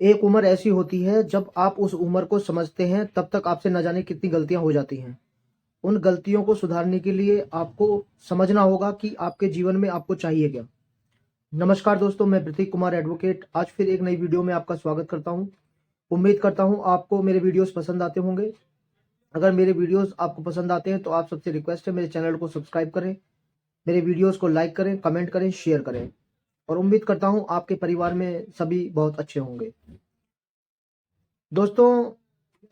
एक उम्र ऐसी होती है जब आप उस उम्र को समझते हैं तब तक आपसे न जाने कितनी गलतियां हो जाती हैं। उन गलतियों को सुधारने के लिए आपको समझना होगा कि आपके जीवन में आपको चाहिए क्या। नमस्कार दोस्तों, मैं प्रतीक कुमार एडवोकेट आज फिर एक नई वीडियो में आपका स्वागत करता हूं। उम्मीद करता हूं आपको मेरे वीडियोस पसंद आते होंगे। अगर मेरे वीडियोस आपको पसंद आते हैं तो आप सबसे रिक्वेस्ट है मेरे चैनल को सब्सक्राइब करें, मेरे वीडियोस को लाइक करें, कमेंट करें, शेयर करें और उम्मीद करता हूं आपके परिवार में सभी बहुत अच्छे होंगे। दोस्तों,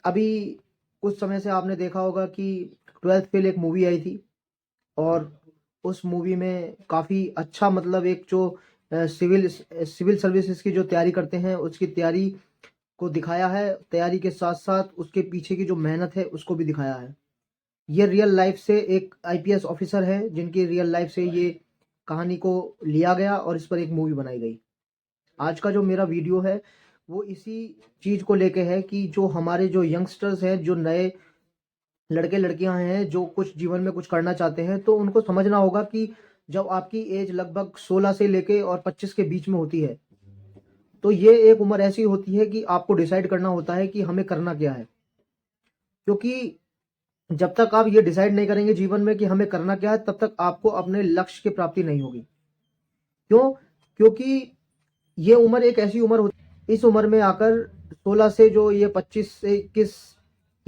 अभी कुछ समय से आपने देखा होगा कि 12th फेल एक मूवी आई थी और उस मूवी में काफ़ी अच्छा मतलब एक जो सिविल सिविल सर्विसेज की जो तैयारी करते हैं उसकी तैयारी को दिखाया है। तैयारी के साथ साथ उसके पीछे की जो मेहनत है उसको भी दिखाया है। ये रियल लाइफ से एक आईपीएस ऑफिसर है जिनकी रियल लाइफ से ये कहानी को लिया गया और इस पर एक मूवी बनाई गई। आज का जो मेरा वीडियो है वो इसी चीज को लेके है कि जो हमारे जो यंगस्टर्स हैं, जो नए लड़के लड़कियां हैं, जो कुछ जीवन में कुछ करना चाहते हैं, तो उनको समझना होगा कि जब आपकी एज लगभग 16 से लेके और 25 के बीच में होती है तो ये एक उम्र ऐसी होती है कि आपको डिसाइड करना होता है कि हमें करना क्या है। क्योंकि जब तक आप ये डिसाइड नहीं करेंगे जीवन में कि हमें करना क्या है तब तक आपको अपने लक्ष्य की प्राप्ति नहीं होगी। क्यों? क्योंकि ये उम्र एक ऐसी उम्र होती है, इस उम्र में आकर 16 से जो ये 25 से 21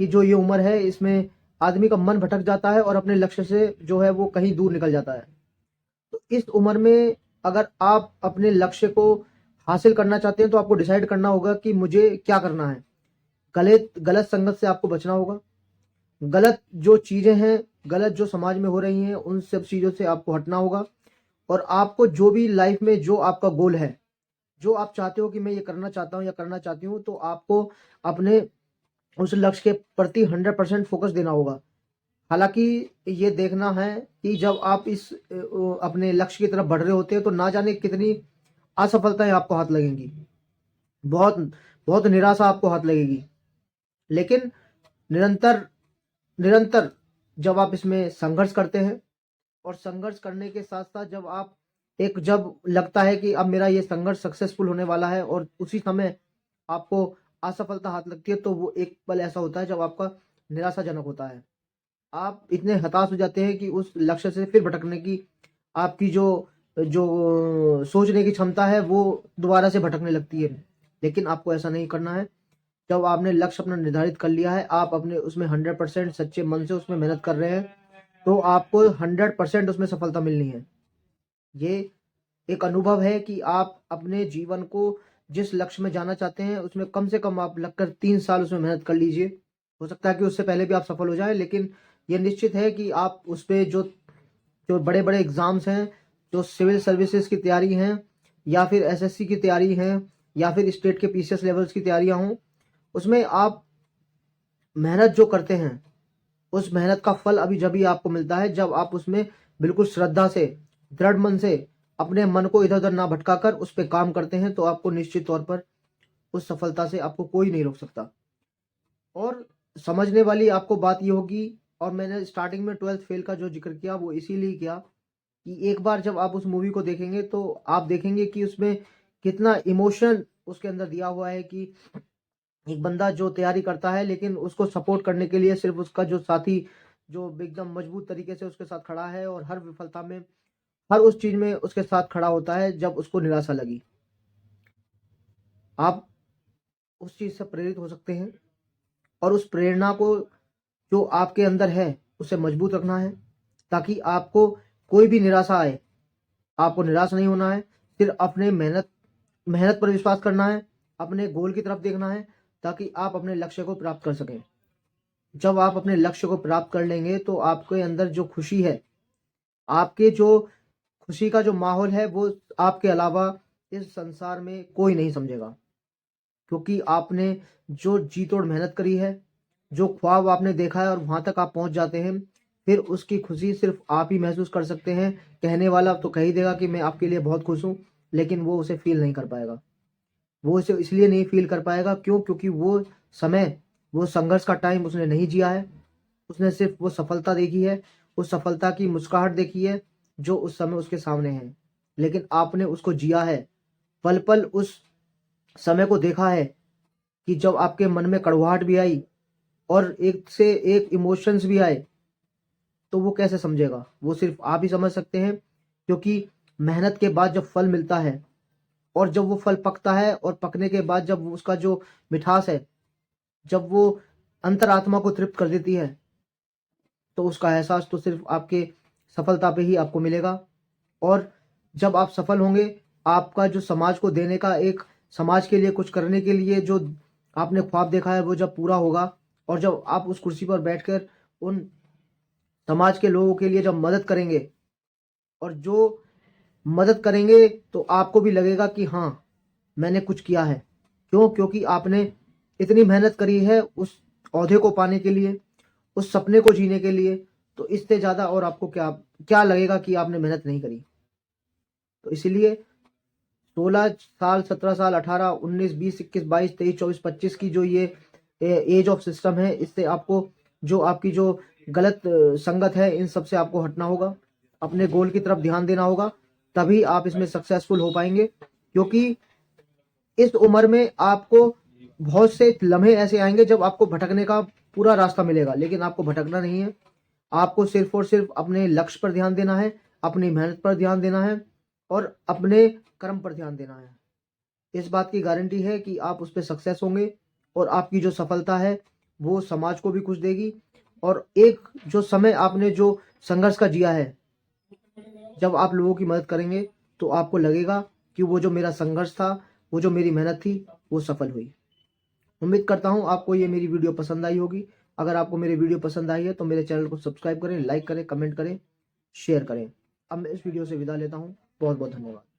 की जो ये उम्र है इसमें आदमी का मन भटक जाता है और अपने लक्ष्य से जो है वो कहीं दूर निकल जाता है। तो इस उम्र में अगर आप अपने लक्ष्य को हासिल करना चाहते हैं तो आपको डिसाइड करना होगा कि मुझे क्या करना है। गलत गलत संगत से आपको बचना होगा। गलत जो चीजें हैं, गलत जो समाज में हो रही हैं, उन सब चीजों से आपको हटना होगा। और आपको जो भी लाइफ में जो आपका गोल है, जो आप चाहते हो कि मैं ये करना चाहता हूँ या करना चाहती हूँ, तो आपको अपने उस लक्ष्य के प्रति 100% फोकस देना होगा। हालांकि ये देखना है कि जब आप इस अपने लक्ष्य की तरफ बढ़ रहे होते हैं तो ना जाने कितनी असफलताएं आपको हाथ लगेंगी, बहुत बहुत निराशा आपको हाथ लगेगी। लेकिन निरंतर निरंतर जब आप इसमें संघर्ष करते हैं और संघर्ष करने के साथ साथ जब लगता है कि अब मेरा ये संघर्ष सक्सेसफुल होने वाला है और उसी समय आपको असफलता हाथ लगती है, तो वो एक पल ऐसा होता है जब आपका निराशाजनक होता है। आप इतने हताश हो जाते हैं कि उस लक्ष्य से फिर भटकने की आपकी जो जो सोचने की क्षमता है वो दोबारा से भटकने लगती है। लेकिन आपको ऐसा नहीं करना है। जब आपने लक्ष्य अपना निर्धारित कर लिया है, आप अपने उसमें 100% सच्चे मन से उसमें मेहनत कर रहे हैं, तो आपको 100% उसमें सफलता मिलनी है। ये एक अनुभव है कि आप अपने जीवन को जिस लक्ष्य में जाना चाहते हैं उसमें कम से कम आप लगकर 3 साल उसमें मेहनत कर लीजिए। हो सकता है कि उससे पहले भी आप सफल हो जाएं, लेकिन ये निश्चित है कि आप उस पे जो जो बड़े बड़े एग्जाम्स हैं, जो सिविल सर्विसेज की तैयारी हैं या फिर एसएससी की तैयारी हैं या फिर स्टेट के पीसीएस लेवल्स की तैयारियां हों, उसमें आप मेहनत जो करते हैं उस मेहनत का फल अभी जभी आपको मिलता है जब आप उसमें बिल्कुल श्रद्धा से, दृढ़ मन से अपने मन को इधर उधर ना भटकाकर उस पर काम करते हैं, तो आपको निश्चित तौर पर उस सफलता से आपको कोई नहीं रोक सकता। और समझने वाली आपको बात ये होगी, और मैंने स्टार्टिंग में 12th फेल का जो जिक्र किया वो इसीलिए किया कि एक बार जब आप उस मूवी को देखेंगे तो आप देखेंगे कि उसमें कितना इमोशन उसके अंदर दिया हुआ है कि एक बंदा जो तैयारी करता है लेकिन उसको सपोर्ट करने के लिए सिर्फ उसका जो साथी जो एकदम मजबूत तरीके से उसके साथ खड़ा है और हर विफलता में, हर उस चीज में उसके साथ खड़ा होता है जब उसको निराशा लगी। आप उस चीज से प्रेरित हो सकते हैं और उस प्रेरणा को जो आपके अंदर है उसे मजबूत रखना है ताकि आपको कोई भी निराशा आए, आपको निराश नहीं होना है। सिर्फ अपने मेहनत मेहनत पर विश्वास करना है, अपने गोल की तरफ देखना है ताकि आप अपने लक्ष्य को प्राप्त कर सकें। जब आप अपने लक्ष्य को प्राप्त कर लेंगे तो आपके अंदर जो खुशी है, आपके जो खुशी का जो माहौल है वो आपके अलावा इस संसार में कोई नहीं समझेगा। क्योंकि आपने जो जी तोड़ मेहनत करी है, जो ख्वाब आपने देखा है और वहां तक आप पहुंच जाते हैं, फिर उसकी खुशी सिर्फ आप ही महसूस कर सकते हैं। कहने वाला तो कह ही देगा कि मैं आपके लिए बहुत खुश हूं, लेकिन वो उसे फील नहीं कर पाएगा। वो इसे इसलिए नहीं फील कर पाएगा, क्योंकि वो समय, वो संघर्ष का टाइम उसने नहीं जिया है। उसने सिर्फ वो सफलता देखी है, उस सफलता की मुस्कुराहट देखी है जो उस समय उसके सामने है। लेकिन आपने उसको जिया है, पल पल उस समय को देखा है कि जब आपके मन में कड़वाहट भी आई और एक से एक इमोशंस भी आए, तो वो कैसे समझेगा? वो सिर्फ आप ही समझ सकते हैं, क्योंकि मेहनत के बाद जब फल मिलता है और जब वो फल पकता है और पकने के बाद जब उसका जो मिठास है, जब वो अंतरात्मा को तृप्त कर देती है, तो उसका एहसास तो सिर्फ आपके सफलता पे ही आपको मिलेगा। और जब आप सफल होंगे, आपका जो समाज को देने का, एक समाज के लिए कुछ करने के लिए जो आपने ख्वाब देखा है, वो जब पूरा होगा और जब आप उस कुर्सी पर बैठकर उन समाज के लोगों के लिए जब मदद करेंगे, और जो मदद करेंगे, तो आपको भी लगेगा कि हाँ, मैंने कुछ किया है। क्यों? क्योंकि आपने इतनी मेहनत करी है उस ओहदे को पाने के लिए, उस सपने को जीने के लिए, तो इससे ज़्यादा और आपको क्या क्या लगेगा कि आपने मेहनत नहीं करी। तो इसीलिए 16 साल, 17 साल, 18, 19, 20, 21, 22, 23, 24, 25 की जो ये एज ऑफ सिस्टम है, इससे आपको जो आपकी जो गलत संगत है, इन सब से आपको हटना होगा, अपने गोल की तरफ ध्यान देना होगा, तभी आप इसमें सक्सेसफुल हो पाएंगे। क्योंकि इस उम्र में आपको बहुत से लम्हे ऐसे आएंगे जब आपको भटकने का पूरा रास्ता मिलेगा, लेकिन आपको भटकना नहीं है। आपको सिर्फ और सिर्फ अपने लक्ष्य पर ध्यान देना है, अपनी मेहनत पर ध्यान देना है और अपने कर्म पर ध्यान देना है। इस बात की गारंटी है कि आप उस पर सक्सेस होंगे और आपकी जो सफलता है वो समाज को भी कुछ देगी। और एक जो समय आपने जो संघर्ष का जिया है, जब आप लोगों की मदद करेंगे, तो आपको लगेगा कि वो जो मेरा संघर्ष था, वो जो मेरी मेहनत थी, वो सफल हुई। उम्मीद करता हूँ आपको ये मेरी वीडियो पसंद आई होगी। अगर आपको मेरी वीडियो पसंद आई है तो मेरे चैनल को सब्सक्राइब करें, लाइक करें, कमेंट करें, शेयर करें। अब मैं इस वीडियो से विदा लेता हूँ। बहुत बहुत धन्यवाद।